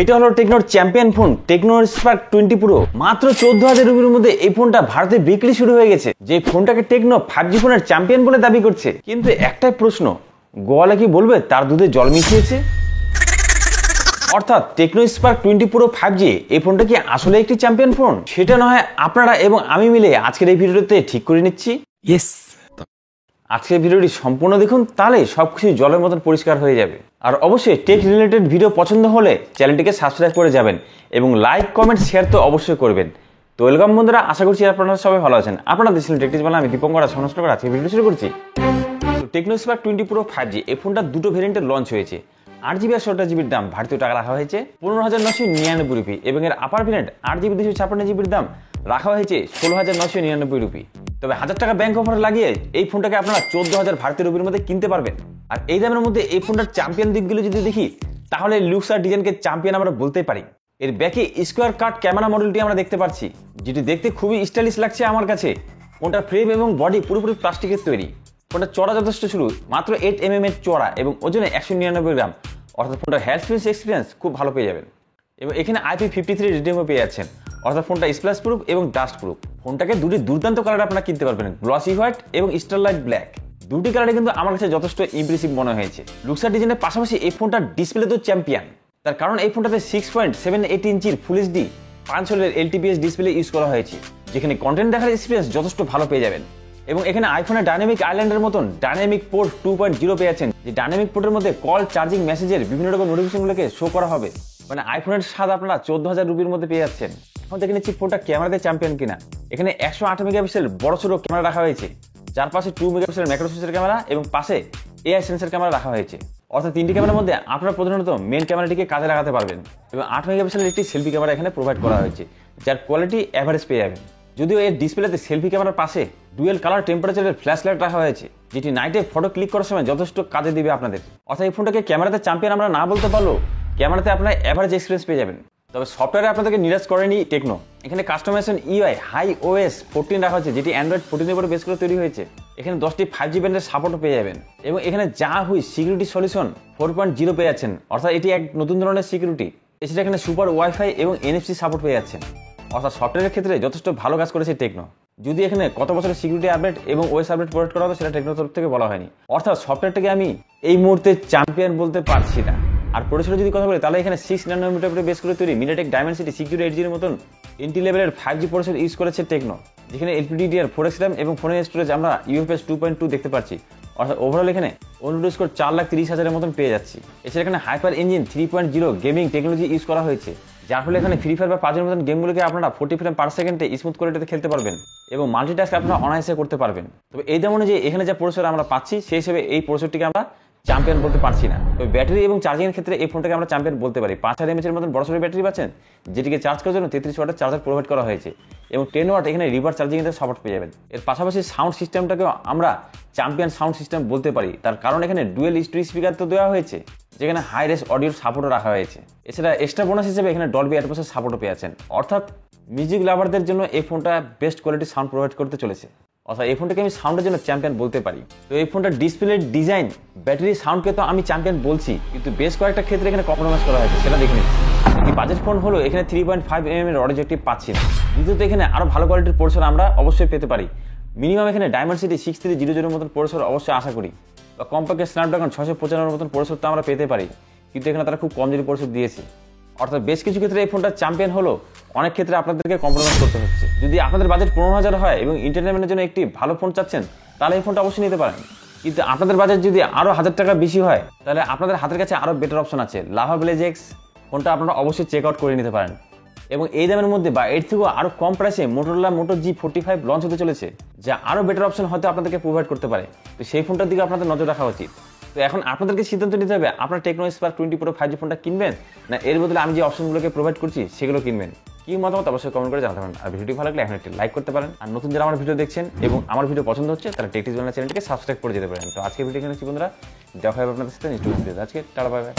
এটা হলো টেকনোর champion phone Tecno Spark 20 pro. মাত্র 14,000 রুপির মধ্যে এই ফোনটা ভারতে বিক্রি শুরু হয়ে গেছে। যে ফোনটাকে টেকনো 5G ফোনের চ্যাম্পিয়ন বলে দাবি করছে, কিন্তু একটাই প্রশ্ন, গোয়ালা কি বলবে তার দুধে জল মিশিয়েছে? অর্থাৎ টেকনো স্পার্ক 20 প্রো 5G এই ফোনটা কি আসলে একটি চ্যাম্পিয়ন ফোন? সেটা না হয় আপনারা এবং আমি মিলে আজকের এই ভিডিওতে ঠিক করে নিচ্ছি। আজকের ভিডিওটি সম্পূর্ণ দেখুন, তাহলে সবকিছু জলের মতন পরিষ্কার হয়ে যাবে। আর অবশ্যই টেক রিলেটেড ভিডিও পছন্দ হলে চ্যানেলটিকে সাবস্ক্রাইব করে যাবেন এবং লাইক কমেন্ট শেয়ার তো অবশ্যই করবেন। তো ওয়েলকাম বন্ধুরা, আশা করছি আপনারা সবাই ভালো আছেন। আপনারা দেখছিলেন টেকটিজ বাংলা, আমি দীপঙ্কর সমস্ত করে আজকে ভিডিও শুরু করছি। টেকনো স্পার্ক 20 প্রো 5G এই ফোনটা দুটো ভেরিয়েন্টে লঞ্চ হয়েছে। 8GB আর 16GBর দাম ভারতীয় টাকা রাখা হয়েছে 15,999 রুপি এবং এর আপার ভেরিয়েন্ট 8GB 256GBর দাম রাখা হয়েছে 16,999 রুপি। তবে 1000 টাকা ব্যাংক অফার লাগিয়ে এই ফোনটাকে আপনারা 14,000 ভারতীয় রুপির মধ্যে কিনতে পারবেন। আর এই দামের মধ্যে এই ফোনটার চ্যাম্পিয়ন দিকগুলো যদি দেখি, তাহলে লুকস আর ডিজাইনকে চ্যাম্পিয়ন আমরা বলতেই পারি। এর ব্যাকে স্কোয়ার কাট ক্যামেরা মডেলটি আমরা দেখতে পাচ্ছি, যেটি দেখতে খুবই স্টাইলিশ লাগছে আমার কাছে। ফোনটার ফ্রেম এবং বডি পুরোপুরি প্লাস্টিকের তৈরি। ফোনটা চড়া যথেষ্ট শুরু, মাত্র 8mm এর চড়া এবং ওজনে 199 গ্রাম। অর্থাৎ ফোনটার হ্যান্ড স্পেস এক্সপিরিয়েন্স খুব ভালো পেয়ে যাবেন এবং এখানে IP53 রেটিংও পেয়ে যাচ্ছেন। অর্থাৎ ফোনটা স্প্ল্যাশ প্রুফ এবং ডাস্ট প্রুফ। ফোনটাকে দুটি দুর্দান্ত কালার আপনারা কিনতে পারবেন, গ্লসি হোয়াইট এবং স্টারলাইট ব্ল্যাক। দুটি কালারে কিন্তু আমার কাছে যথেষ্ট ইমপ্রেসিভ মনে হয়েছে। লুকসার ডিজাইনের পাশাপাশি এই ফোনটার ডিসপ্লে তো চ্যাম্পিয়ন। তার কারণ এই ফোনটাতে 6.78 ইঞ্চির full HD 5 LTPS display use করা হয়েছে, যেখানে কন্টেন্ট দেখার এক্সপিরিয়েন্স যথেষ্ট ভালো পেয়ে যাবেন। এবং এখানে আইফোনের ডাইনামিক আইল্যান্ডের মতন ডাইনামিক পোর্ট 2.0 পেয়ে যাচ্ছেন। যে ডাইনামিক পোর্টের মধ্যে কল, চার্জিং, মেসেজের বিভিন্ন রকম নোটিফিকেশনগুলোকে শো করা হবে। মানে আইফোনের স্বাদ আপনারা 14,000 রুপির মধ্যে পেয়ে যাচ্ছেন। এখন দেখে নিচ্ছি ফোনটা ক্যামেরাতে চ্যাম্পিয়ন কিনা। এখানে 108 মেগাপিক্সেল বড় ছোট ক্যামেরা রাখা হয়েছে, যার পাশে 2 মেগাপিক্সেল ম্যাক্রো সেন্সর ক্যামেরা এবং পাশে AI সেন্সর ক্যামেরা রাখা হয়েছে। অর্থাৎ তিনটি ক্যামেরার মধ্যে আপনারা প্রধানত মেন ক্যামেরাটিকে কাজে লাগাতে পারবেন এবং 8 মেগাপিক্সেলের একটি সেলফি ক্যামেরা এখানে প্রোভাইড করা হয়েছে, যার কোয়ালিটি এভারেজ পেয়ে যাবেন। যদিও এর ডিসপ্লেতে সেলফি ক্যামেরার পাশে ডুয়েল কালার টেম্পারেচারের ফ্ল্যাশ লাইট রাখা হয়েছে, যেটি নাইটে ফটো ক্লিক করার সময় যথেষ্ট কাজে দিবে আপনাদের। অর্থাৎ এই ফোনটাকে ক্যামেরাতে চ্যাম্পিয়ন আমরা না বলতে পারলেও ক্যামেরাতে আপনারা এভারেজ এক্সপিরিয়েন্স পেয়ে যাবেন। তবে সফটওয়্যারে আপনাদেরকে নিরাশ করেনি টেকনো। এখানে কাস্টমাইজেশন UI হাই OS 14 রাখা হয়েছে, যেটি অ্যান্ড্রয়েড 14 এর উপরে বেস করে তৈরি হয়েছে। এখানে 10টি 5G ব্যান্ডের সাপোর্টও পেয়ে যাবেন এবং এখানে যা হুই সিকিউরিটি সলিউশন 4.0 পেয়ে যাচ্ছেন। অর্থাৎ এটি এক নতুন ধরনের সিকিউরিটি। এছাড়া এখানে সুপার ওয়াইফাই এবং NFC সাপোর্ট পেয়ে যাচ্ছেন। অর্থাৎ সফটওয়্যারের ক্ষেত্রে যথেষ্ট ভালো কাজ করেছে টেকনো। যদি এখানে কত বছরের সিকিউরিটি আপডেট এবং OS আপডেট প্রোভাইড করা হবে সেটা টেকনোর তরফ থেকে বলা হয়নি। অর্থাৎ সফটওয়্যারটাকে আমি এই মুহূর্তে চ্যাম্পিয়ন বলতে পারছি না। আর প্রসেসরে যদি কথা বলি, তাহলে এখানে 6 ন্যানোমিটার উপরে বেস করে তৈরি MediaTek Dimensity 608G এর মতন এন্ট্রি লেভেলের 5G প্রসেসর ইউজ করেছে টেকনো, যেখানে LPDDR4X RAM এবং ফোনের স্টোরেজ আমরা UFS 2.2 দেখতে পাচ্ছি। অর্থাৎ ওভারঅল এখানে অনুরোধ স্কোর 4,30,000 মতন পেয়ে যাচ্ছি। এছাড়া এখানে hyper engine 3.0 gaming technology use করা হয়েছে, যার ফলে এখানে ফ্রি ফায়ার বা পাবজির মতন গেমগুলোকে আপনারা 40 ফ্রেম পার সেকেন্ডে স্মুথ কোয়ালিটিতে খেলতে পারবেন এবং মাল্টিটাস্ক আপনারা অনায়াসে করতে পারবেন। তবে এই দাম অনুযায়ী এখানে যে প্রসেসর আমরা পাচ্ছি, সেই হিসেবে এই প্রসেসরটিকে আমরা চ্যাম্পিয়ন বলতে পারছি না। তবে ব্যাটারি এবং চার্জিং এর ক্ষেত্রে এই ফোনটাকে আমরা চ্যাম্পিয়ন বলতে পারি। 5000 mAh এর মতন বড় সড়ো ব্যাটারি পাচ্ছেন, যেটিকে চার্জ করার জন্য 33 ওয়াটের চার্জার প্রোভাইড করা হয়েছে এবং 10 ওয়াট এখানে রিভার্স চার্জিং এর সাপোর্ট পেয়ে যাবেন। এর পাশাপাশি সাউন্ড সিস্টেমটাকেও আমরা চ্যাম্পিয়ন সাউন্ড সিস্টেম বলতে পারি, তার কারণ এখানে ডুয়েল স্টোরি স্পিকার তো দেওয়া হয়েছে, যেখানে হাই রেস অডিওর সাপোর্টও রাখা হয়েছে। এছাড়া এক্সট্রা বোনাস হিসেবে এখানে ডলবি অ্যাটমসের সাপোর্টও পেয়ে যাচ্ছেন। অর্থাৎ মিউজিক লাভারদের জন্য এই ফোনটা বেস্ট কোয়ালিটি সাউন্ড প্রোভাইড করতে চলেছে। অর্থাৎ এই ফোনটাকে আমি সাউন্ডের জন্য চ্যাম্পিয়ন বলতে পারি। তো এই ফোনটার ডিসপ্লের ডিজাইন, ব্যাটারি, সাউন্ডকে তো আমি চ্যাম্পিয়ন বলছি, কিন্তু বেশ কয়েকটা ক্ষেত্রে এখানে কম্প্রোমাইজ করা হয়েছে, সেটা দেখে নিচ্ছি। এই বাজেট ফোন হলো এখানে 3.5mm এর অডিও জ্যাকটি পাচ্ছি না। দ্বিতীয়ত এখানে আরো ভালো কোয়ালিটির প্রসেসর আমরা অবশ্যই পেতে পারি। মিনিমাম এখানে Dimensity 6300 মতন প্রসেসর অবশ্যই আশা করি, বা কমপক্ষে স্ন্যাপড্রাগন 695 মতন প্রসেসর তো আমরা পেতে পারি, কিন্তু এখানে তারা খুব কম দামি প্রসেসর দিয়েছে। অর্থাৎ বেশ কিছু ক্ষেত্রে এই ফোনটা চ্যাম্পিয়ন হলো, অনেক ক্ষেত্রে আপনাদেরকে কম্প্রোমাইজ করতে হচ্ছে। যদি আপনাদের বাজেট 15,000 হয় এবং এন্টারটেইনমেন্টের জন্য একটি ভালো ফোন চাচ্ছেন, তাহলে এই ফোনটা অবশ্যই নিতে পারেন। কিন্তু আপনাদের বাজেট যদি আরো 1000 টাকা বেশি হয়, তাহলে আপনাদের হাতের কাছে আরো বেটার অপশন আছে। লাভা ব্লেজ X ফোনটা আপনারা অবশ্যই চেক আউট করে নিতে পারেন। এবং এই দামের মধ্যে বা এর থেকেও আরো কম প্রাইসে মোটোরোলা মোটো G45 লঞ্চ হতে চলেছে, যা আরো বেটার অপশন হয়তো আপনাদেরকে প্রোভাইড করতে পারে। তো সেই ফোনটার দিকে আপনাদের নজর রাখা উচিত। তো এখন আপনাদেরকে সিদ্ধান্ত নিতে হবে, আপনার টেকনো স্পার্ক 20 প্রো 5G ফোনটা কিনবেন, না এর বদলে আমি যে অপশনগুলোকে প্রোভাইড করছি সেগুলো কিনবেন। কি মতামত অবশ্যই কমেন্ট করে জানাতে পারেন। আর ভিডিওটি ভালো লাগলে এখন একটি লাইক করতে পারেন। আর নতুন যারা আমার ভিডিও দেখছেন এবং আমার ভিডিও পছন্দ হচ্ছে, তারা টেকটিজ বাংলা চ্যানেলটিকে সাবস্ক্রাইব করে যেতে পারেন। তো আজকে ভিডিও এখানে বন্ধুরা, দেখা হবে আপনাদের সাথে নেক্সট ভিডিওতে। আজকে টাটা, বাই বাই।